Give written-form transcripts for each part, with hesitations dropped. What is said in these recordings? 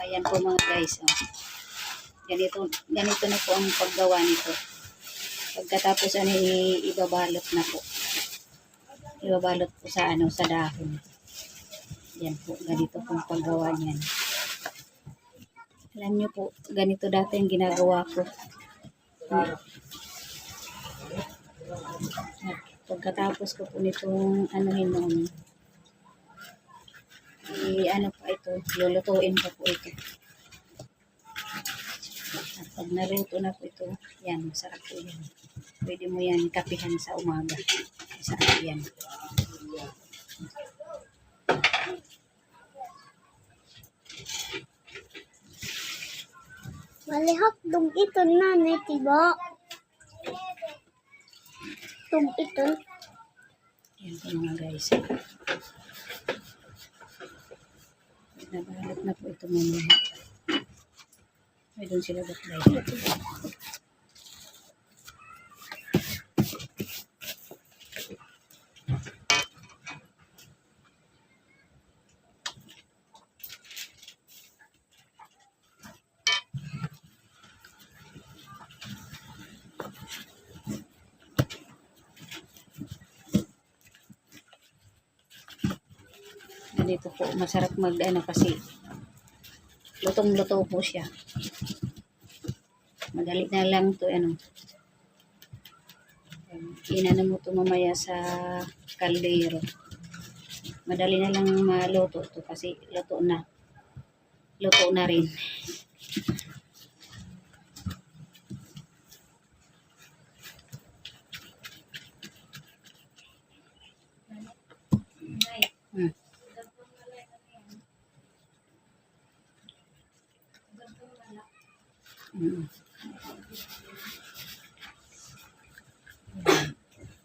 Ayan po mga guys. Oh. Ganito na po ang paggawa nito. Pagkatapos ibabalot na po. Ibabalot po sa sa dahon. Yan po, ganito pong paggawa niyan. Alam nyo po, ganito dati yung ginagawa ko. Pagkatapos ko po nitong noon, pa ito, lulutuin pa po ito. At pag naluto na po ito, yan, masarap po yan. Pwede mo yan kapihan sa umaga. Masarap yan. Malihak dong ito na, tiba. Dong ito. Yan po mga guys. Nabalot na po ito mamaya. Ay, doon sila batlay. Dito po masarap kasi lutong-luto po siya. Madali na lang to inano mo to mamaya sa kaldero. Madali na lang maluto to kasi luto na rin.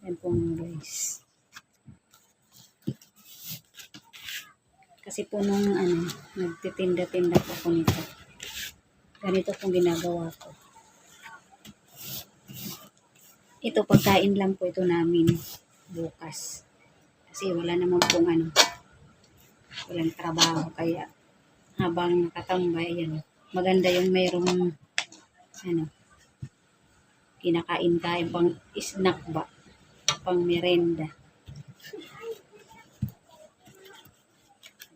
Yan po mga guys. Kasi po nung nagtitinda-tinda po ako nito. Ganito pong ginagawa ko. Ito pagkain lang po ito namin bukas. Kasi wala naman pong walang trabaho kaya habang nakatambay maganda yung mayroong kinakain pang snack ba, pang merenda.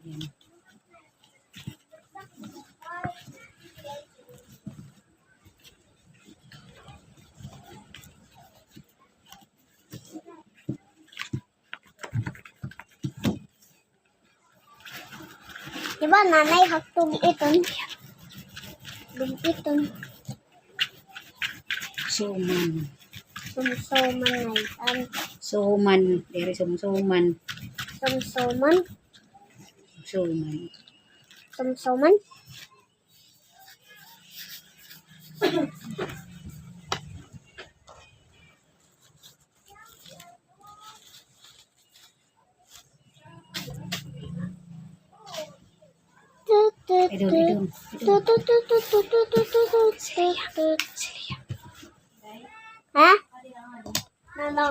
Ayan. Diba nanay haktog ito? Dong ito. Suman. Sumsuman ay. Suman. Dari sumsuman. Sumsuman? Suman. Sumsuman? Idol. Ha? Ano?